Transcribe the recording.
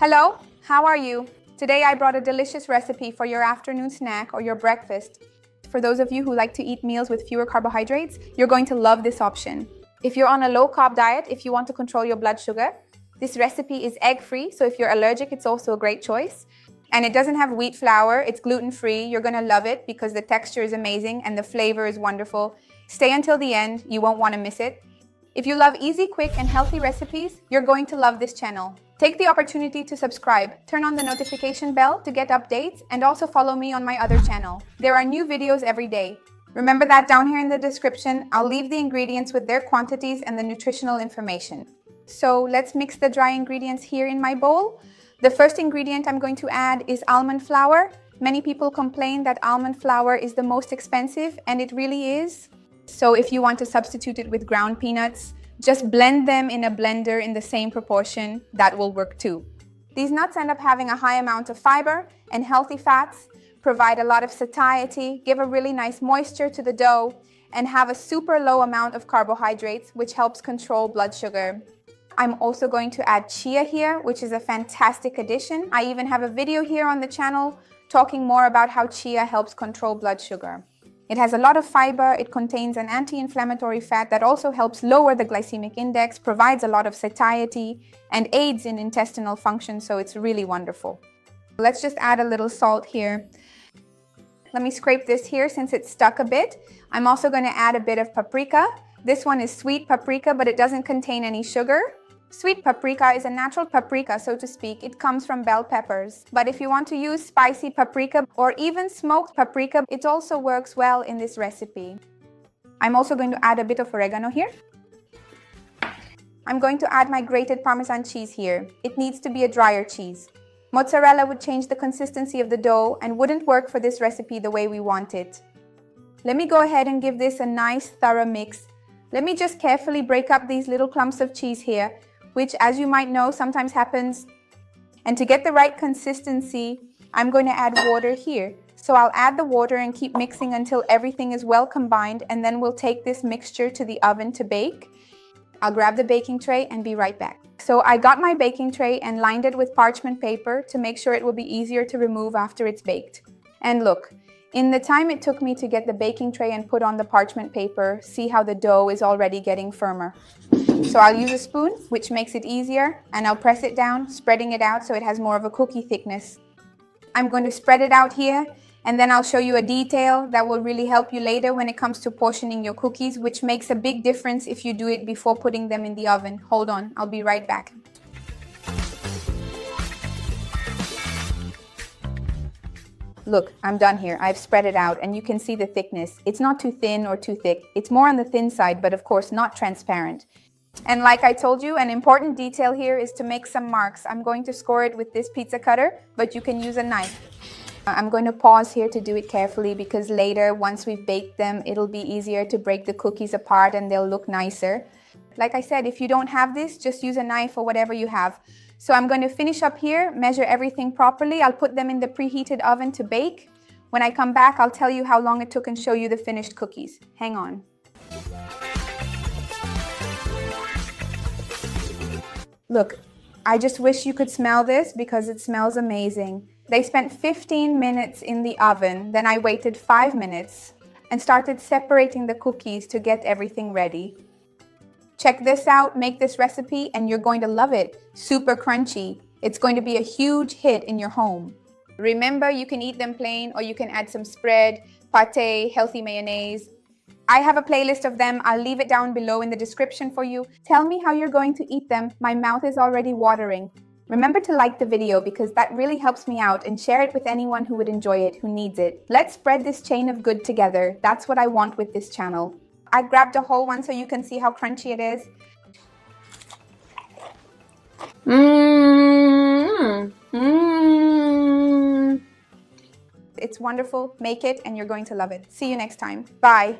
Hello, how are you? Today I brought a delicious recipe for your afternoon snack or your breakfast. For those of you who like to eat meals with fewer carbohydrates, you're going to love this option. If you're on a low-carb diet, if you want to control your blood sugar, this recipe is egg-free, so if you're allergic, it's also a great choice. And it doesn't have wheat flour, it's gluten-free. You're gonna love it because the texture is amazing and the flavor is wonderful. Stay until the end, you won't want to miss it. If you love easy, quick, and healthy recipes, you're going to love this channel. Take the opportunity to subscribe, turn on the notification bell to get updates, and also follow me on my other channel. There are new videos every day. Remember that down here in the description, I'll leave the ingredients with their quantities and the nutritional information. So let's mix the dry ingredients here in my bowl. The first ingredient I'm going to add is almond flour. Many people complain that almond flour is the most expensive, and it really is. So if you want to substitute it with ground peanuts, just blend them in a blender in the same proportion. That will work too. These nuts end up having a high amount of fiber and healthy fats, provide a lot of satiety, give a really nice moisture to the dough, and have a super low amount of carbohydrates, which helps control blood sugar. I'm also going to add chia here, which is a fantastic addition. I even have a video here on the channel talking more about how chia helps control blood sugar. It has a lot of fiber, it contains an anti-inflammatory fat that also helps lower the glycemic index, provides a lot of satiety, and aids in intestinal function, so it's really wonderful. Let's just add a little salt here. Let me scrape this here since it's stuck a bit. I'm also going to add a bit of paprika. This one is sweet paprika, but it doesn't contain any sugar. Sweet paprika is a natural paprika, so to speak. It comes from bell peppers. But if you want to use spicy paprika or even smoked paprika, it also works well in this recipe. I'm also going to add a bit of oregano here. I'm going to add my grated parmesan cheese here. It needs to be a drier cheese. Mozzarella would change the consistency of the dough and wouldn't work for this recipe the way we want it. Let me go ahead and give this a nice thorough mix. Let me just carefully break up these little clumps of cheese here, which, as you might know, sometimes happens. And to get the right consistency, I'm going to add water here. So I'll add the water and keep mixing until everything is well combined, and then we'll take this mixture to the oven to bake. I'll grab the baking tray and be right back. So I got my baking tray and lined it with parchment paper to make sure it will be easier to remove after it's baked. And look, in the time it took me to get the baking tray and put on the parchment paper, see how the dough is already getting firmer. So I'll use a spoon, which makes it easier, and I'll press it down, spreading it out so it has more of a cookie thickness. I'm going to spread it out here, and then I'll show you a detail that will really help you later when it comes to portioning your cookies, which makes a big difference if you do it before putting them in the oven. Hold on, I'll be right back. Look, I'm done here. I've spread it out and you can see the thickness. It's not too thin or too thick. It's more on the thin side, but of course not transparent. And like I told you, an important detail here is to make some marks. I'm going to score it with this pizza cutter, but you can use a knife. I'm going to pause here to do it carefully because later, once we've baked them, it'll be easier to break the cookies apart and they'll look nicer. Like I said, if you don't have this, just use a knife or whatever you have. So I'm going to finish up here, measure everything properly. I'll put them in the preheated oven to bake. When I come back, I'll tell you how long it took and show you the finished cookies. Hang on. Look, I just wish you could smell this because it smells amazing. They spent 15 minutes in the oven, then I waited 5 minutes and started separating the cookies to get everything ready. Check this out, make this recipe, and you're going to love it. Super crunchy. It's going to be a huge hit in your home. Remember, you can eat them plain or you can add some spread, pâté, healthy mayonnaise. I have a playlist of them. I'll leave it down below in the description for you. Tell me how you're going to eat them. My mouth is already watering. Remember to like the video because that really helps me out, and share it with anyone who would enjoy it, who needs it. Let's spread this chain of good together. That's what I want with this channel. I grabbed a whole one so you can see how crunchy it is. It's wonderful. Make it and you're going to love it. See you next time. Bye.